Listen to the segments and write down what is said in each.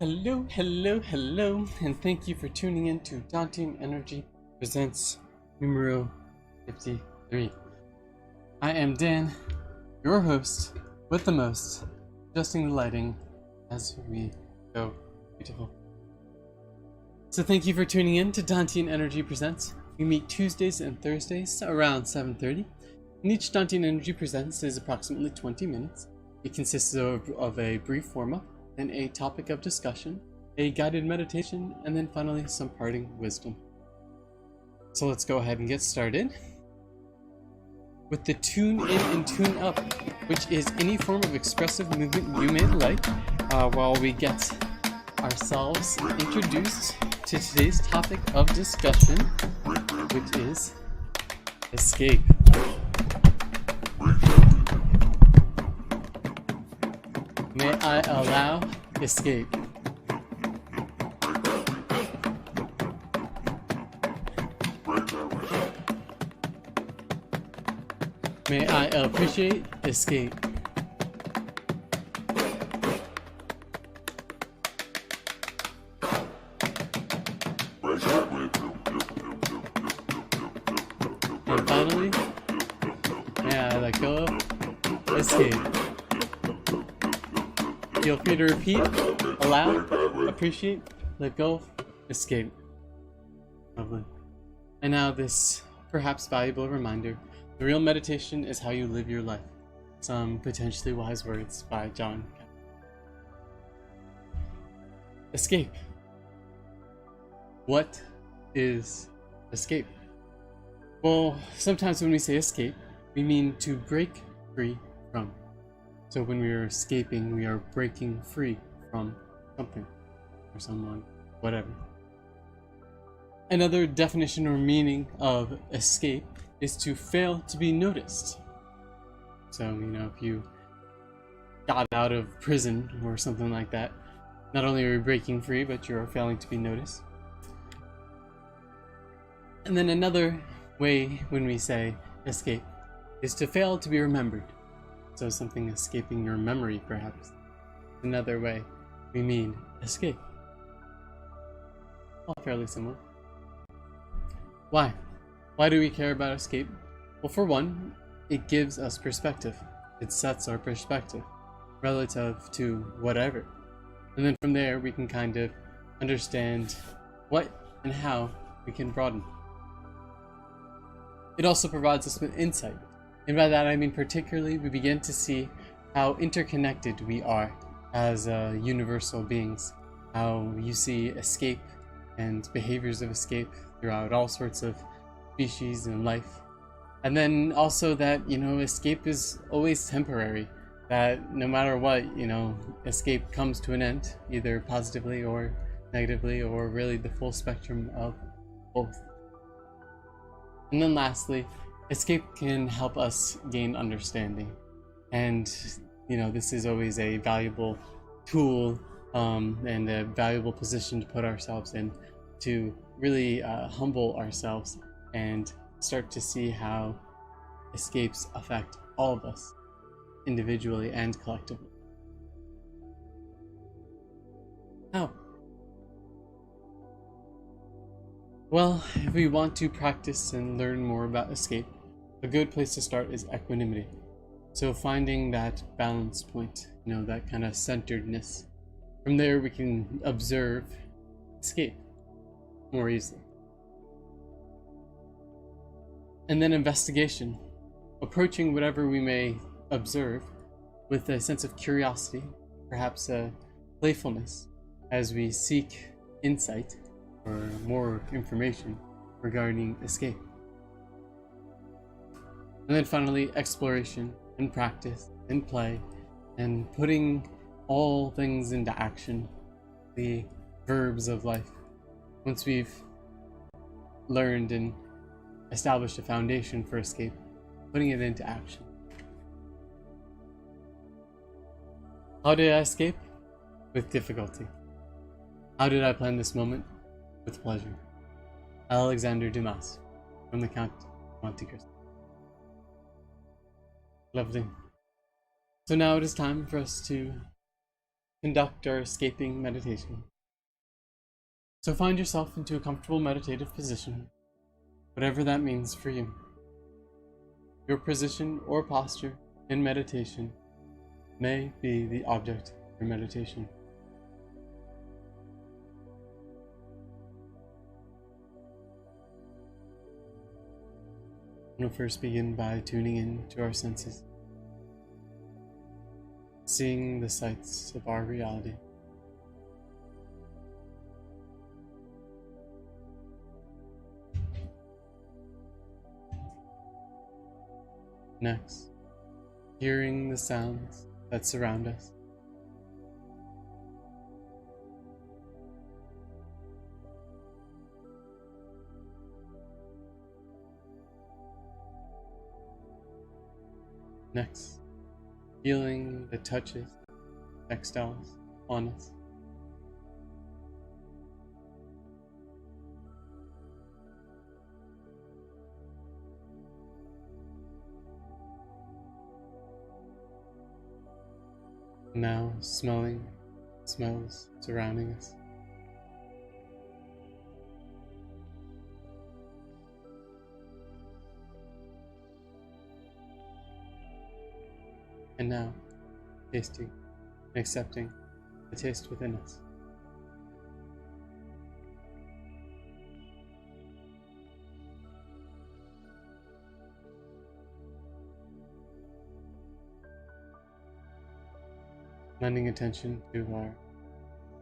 Hello, hello, hello, and thank you for tuning in to Dantian Energy Presents numero 53. I am Dan, your host, with the most, adjusting the lighting as we go. Beautiful. So thank you for tuning in to Dantian Energy Presents. We meet Tuesdays and Thursdays around 7:30, and each Dantian Energy Presents is approximately 20 minutes. It consists of a brief warm-up, then a topic of discussion, a guided meditation, and then finally some parting wisdom. So let's go ahead and get started with the tune in and tune up, which is any form of expressive movement you may like, while we get ourselves introduced to today's topic of discussion, which is escape. May I allow escape? May I appreciate escape? And finally, may I let go of escape? Feel free to repeat, allow, appreciate, let go, escape. Lovely. And now this perhaps valuable reminder: the real meditation is how you live your life. Some potentially wise words by John. Escape. What is escape? Well, sometimes when we say escape, we mean to break free from. So when we are escaping, we are breaking free from something or someone, whatever. Another definition or meaning of escape is to fail to be noticed. So, if you got out of prison or something like that, not only are you breaking free, but you're failing to be noticed. And then another way when we say escape is to fail to be remembered. So something escaping your memory, perhaps. Another way we mean escape. All fairly similar. Why? Why do we care about escape? Well, for one, it gives us perspective. It sets our perspective relative to whatever. And then from there, we can kind of understand what and how we can broaden. It also provides us with insight. And by that I mean particularly we begin to see how interconnected we are as universal beings. How you see escape and behaviors of escape throughout all sorts of species and life. And then also that, escape is always temporary. That no matter what, escape comes to an end, either positively or negatively, or really the full spectrum of both. And then lastly, escape can help us gain understanding. And, this is always a valuable tool and a valuable position to put ourselves in to really humble ourselves and start to see how escapes affect all of us, individually and collectively. How? Well, if we want to practice and learn more about escape, a good place to start is equanimity. So finding that balance point, that kind of centeredness. From there we can observe escape more easily. And then investigation, approaching whatever we may observe with a sense of curiosity, perhaps a playfulness, as we seek insight or more information regarding escape. And then finally, exploration and practice and play and putting all things into action, the verbs of life. Once we've learned and established a foundation for escape, putting it into action. How did I escape? With difficulty. How did I plan this moment? With pleasure. Alexander Dumas, from the Count of Monte Cristo. Lovely. So now it is time for us to conduct our escaping meditation. So find yourself into a comfortable meditative position, whatever that means for you. Your position or posture in meditation may be the object of your meditation. We'll first begin by tuning in to our senses, seeing the sights of our reality. Next, hearing the sounds that surround us. Next, feeling the touches, textiles on us. Now smelling smells surrounding us. And now tasting and accepting the taste within us. Lending attention to our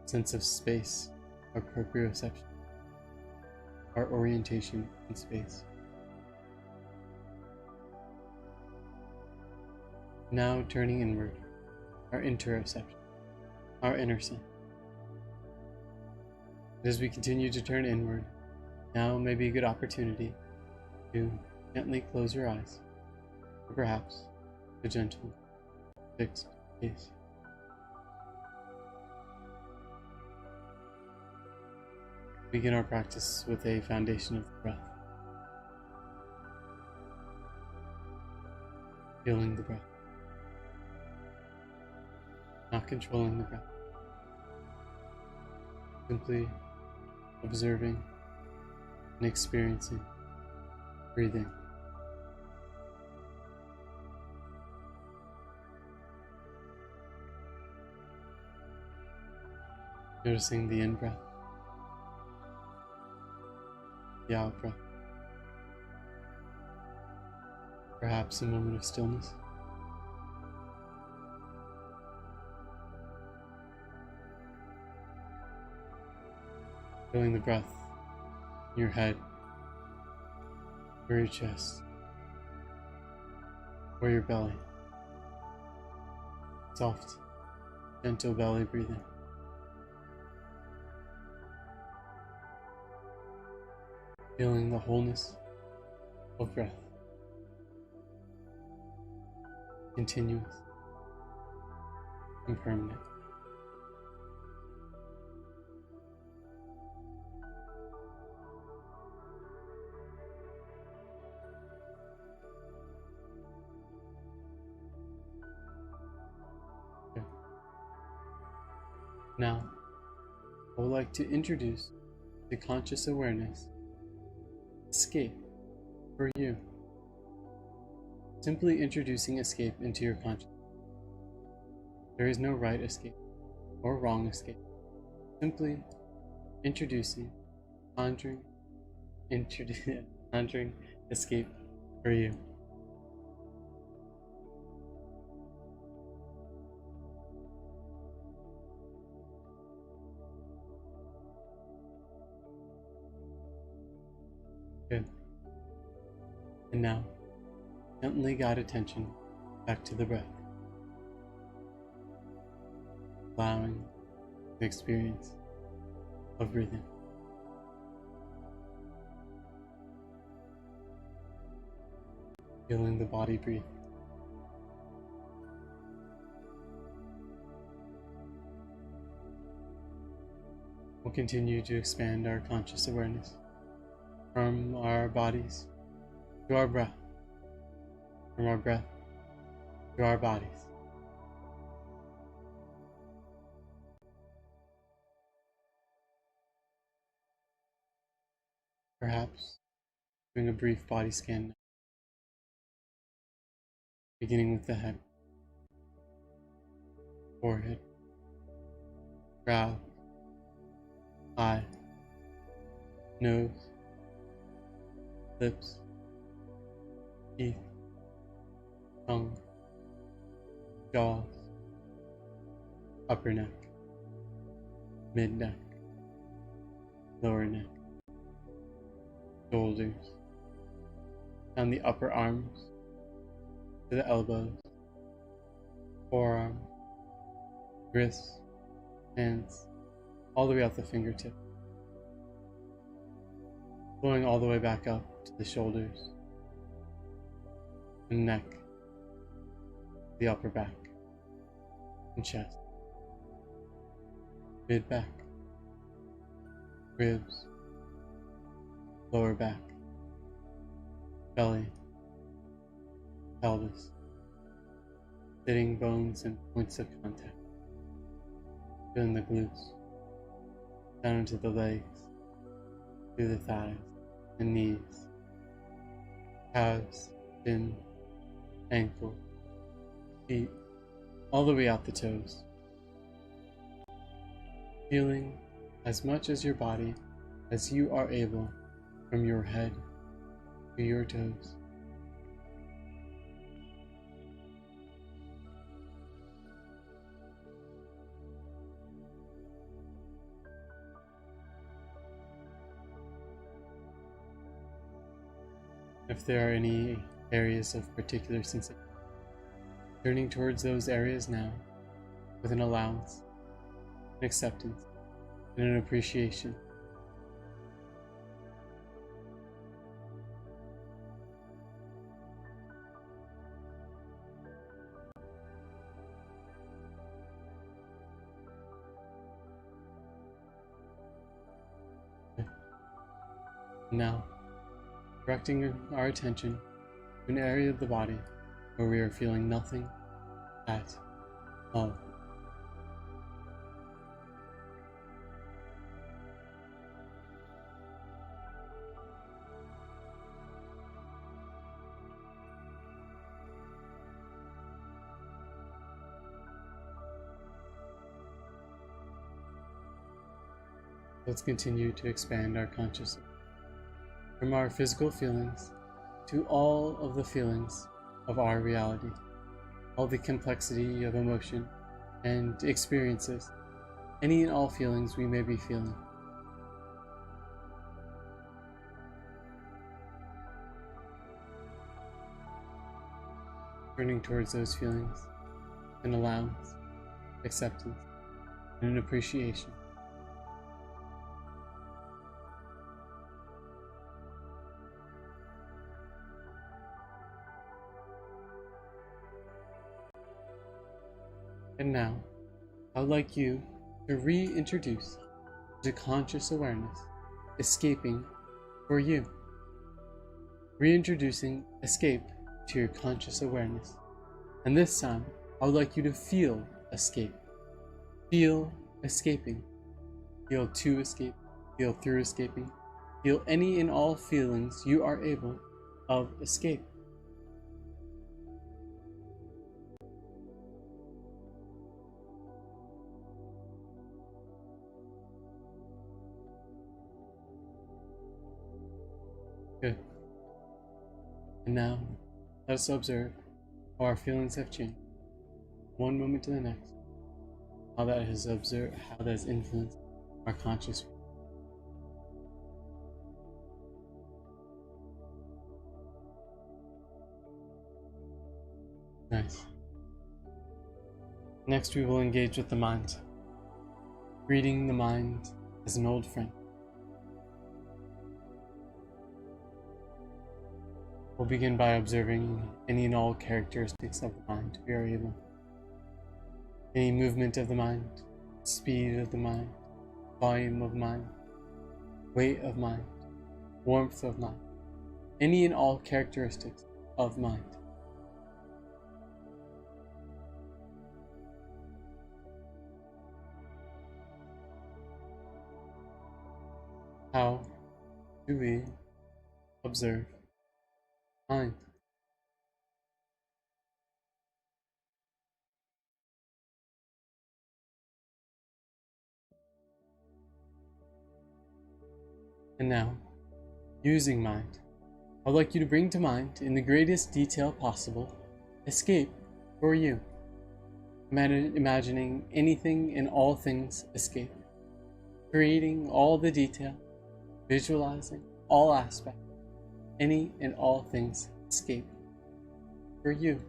sense of space, our proprioception, our orientation in space. Now turning inward, our interoception, our inner sense. As we continue to turn inward, now may be a good opportunity to gently close your eyes, or perhaps a gentle fixed gaze. Begin our practice with a foundation of the breath. Feeling the breath. Not controlling the breath. Simply observing and experiencing breathing. Noticing the in-breath, the out-breath. Perhaps a moment of stillness. Feeling the breath in your head, or your chest, or your belly. Soft, gentle belly breathing. Feeling the wholeness of breath. Continuous and permanent. Okay. Now, I would like to introduce the conscious awareness escape for you. Simply introducing escape into your consciousness. There is no right escape or wrong escape. Simply introducing, conjuring escape for you. Good. And now, gently guide attention back to the breath, allowing the experience of breathing. Feeling the body breathe. We'll continue to expand our conscious awareness from our bodies to our breath, from our breath to our bodies. perhaps doing a brief body scan, beginning with the head, forehead, brow, eye, nose, lips, teeth, tongue, jaws, upper neck, mid neck, lower neck, shoulders, down the upper arms to the elbows, forearm, wrists, hands, all the way out the fingertip, flowing all the way back up to the shoulders and neck, the upper back and chest, mid back, ribs, lower back, belly, pelvis, sitting bones and points of contact, feeling the glutes, down into the legs, through the thighs and knees, calves, shin, ankle, feet, all the way out the toes. Feeling as much as your body as you are able from your head to your toes. If there are any areas of particular sensation, turning towards those areas now with an allowance, an acceptance, and an appreciation. Now, directing our attention to an area of the body where we are feeling nothing at all. Let's continue to expand our consciousness from our physical feelings to all of the feelings of our reality, all the complexity of emotion and experiences, any and all feelings we may be feeling. Turning towards those feelings, an allowance, acceptance, and an appreciation. And now, I would like you to reintroduce to conscious awareness, escaping for you. Reintroducing escape to your conscious awareness. And this time, I would like you to feel escape. Feel escaping. Feel to escape. Feel through escaping. Feel any and all feelings you are able of escape. Good. And now, let us observe how our feelings have changed, one moment to the next, how that has influenced our conscious. Nice. Next, we will engage with the mind, greeting the mind as an old friend. We'll begin by observing any and all characteristics of the mind we are able. Any movement of the mind, speed of the mind, volume of mind, weight of mind, warmth of mind, any and all characteristics of mind. How do we observe mind? And now, using mind, I'd like you to bring to mind, in the greatest detail possible, escape for you. Imagining anything and all things escape. Creating all the detail, visualizing all aspects, any and all things escape for you.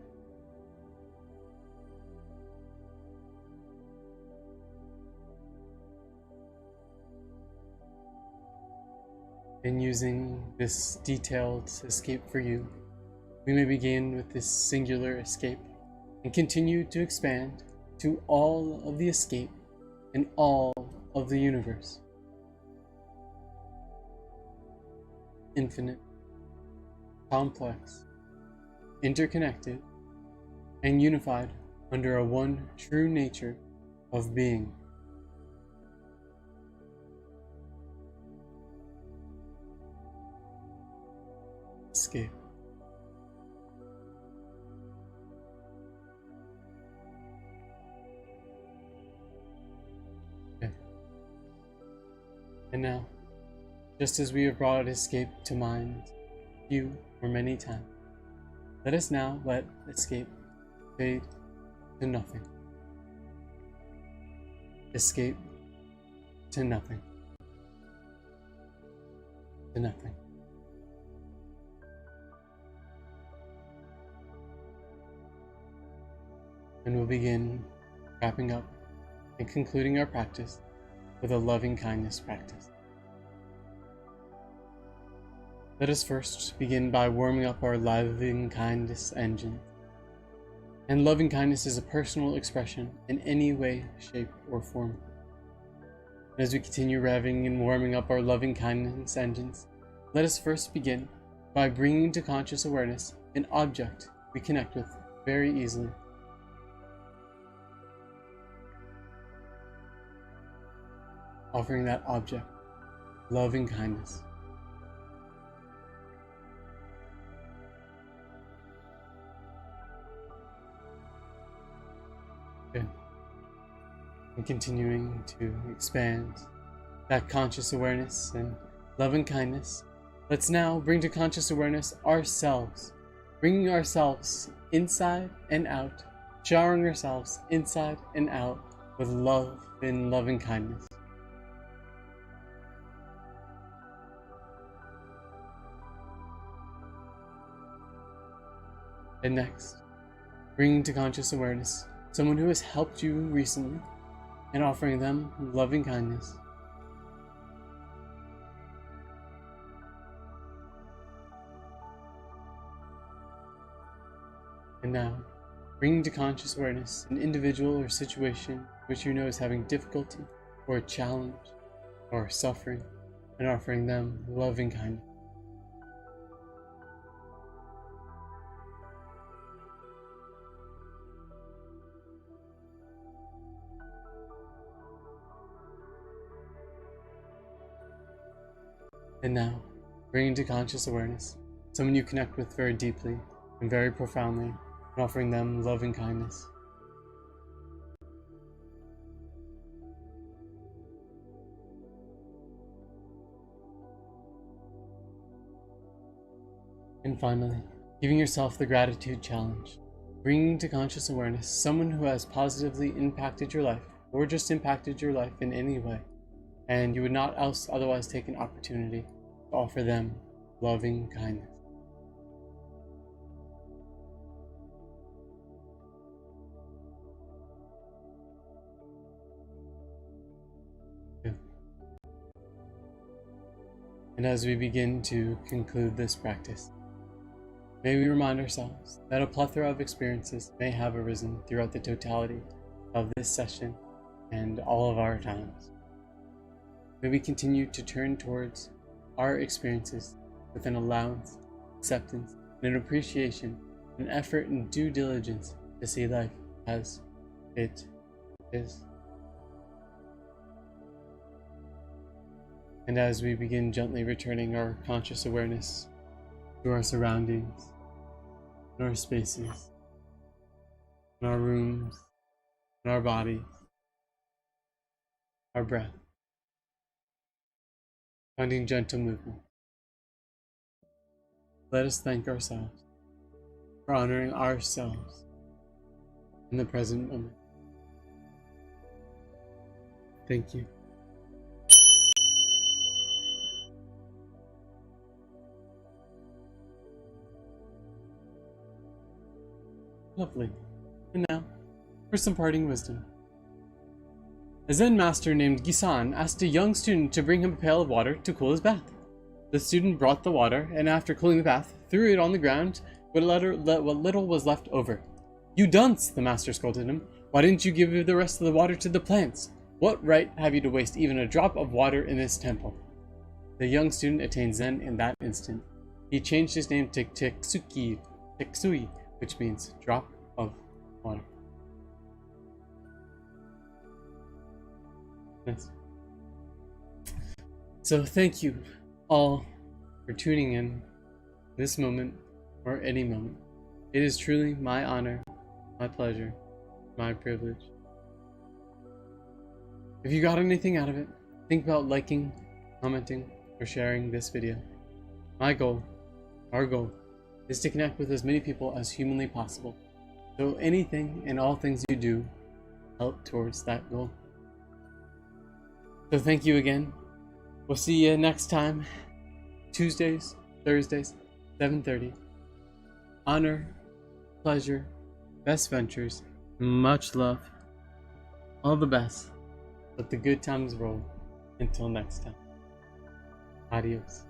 And using this detailed escape for you, we may begin with this singular escape and continue to expand to all of the escape in all of the universe. Infinite, complex, interconnected, and unified under a one true nature of being. Escape. Okay. And now, just as we have brought escape to mind few or many times, let us now let escape fade to nothing. Escape to nothing. To nothing. And we'll begin wrapping up and concluding our practice with a loving kindness practice. Let us first begin by warming up our loving kindness engine. And loving kindness is a personal expression in any way, shape, or form. And as we continue revving and warming up our loving kindness engines, let us first begin by bringing to conscious awareness an object we connect with very easily. Offering that object loving kindness. Good. And continuing to expand that conscious awareness and loving kindness, let's now bring to conscious awareness ourselves, bringing ourselves inside and out, showering ourselves inside and out with love and loving kindness. And next, bringing to conscious awareness someone who has helped you recently and offering them loving kindness. And now, bringing to conscious awareness an individual or situation which you know is having difficulty or a challenge or suffering and offering them loving kindness. And now, bringing to conscious awareness someone you connect with very deeply and very profoundly, and offering them loving kindness. And finally, giving yourself the gratitude challenge, bringing to conscious awareness someone who has positively impacted your life, or just impacted your life in any way, and you would not otherwise take an opportunity to offer them loving kindness. Yeah. And as we begin to conclude this practice, may we remind ourselves that a plethora of experiences may have arisen throughout the totality of this session and all of our times. May we continue to turn towards our experiences with an allowance, acceptance, and an appreciation, an effort and due diligence to see life as it is. And as we begin gently returning our conscious awareness to our surroundings, in our spaces, in our rooms, in our bodies, our breath, finding gentle movement, let us thank ourselves for honoring ourselves in the present moment. Thank you. Lovely. And now, for some parting wisdom. A Zen master named Gisan asked a young student to bring him a pail of water to cool his bath. The student brought the water, and after cooling the bath, threw it on the ground, what little was left over. "You dunce!" the master scolded him. "Why didn't you give the rest of the water to the plants? What right have you to waste even a drop of water in this temple?" The young student attained Zen in that instant. He changed his name to Teksui, which means drop of water. Yes. So thank you all for tuning in this moment or any moment. It is truly my honor, my pleasure, my privilege. If you got anything out of it, think about liking, commenting, or sharing this video. My goal, our goal, is to connect with as many people as humanly possible. So anything and all things you do help towards that goal. So thank you again. We'll see you next time. Tuesdays, Thursdays, 7:30. Honor, pleasure, best ventures, much love, all the best. Let the good times roll. Until next time. Adios.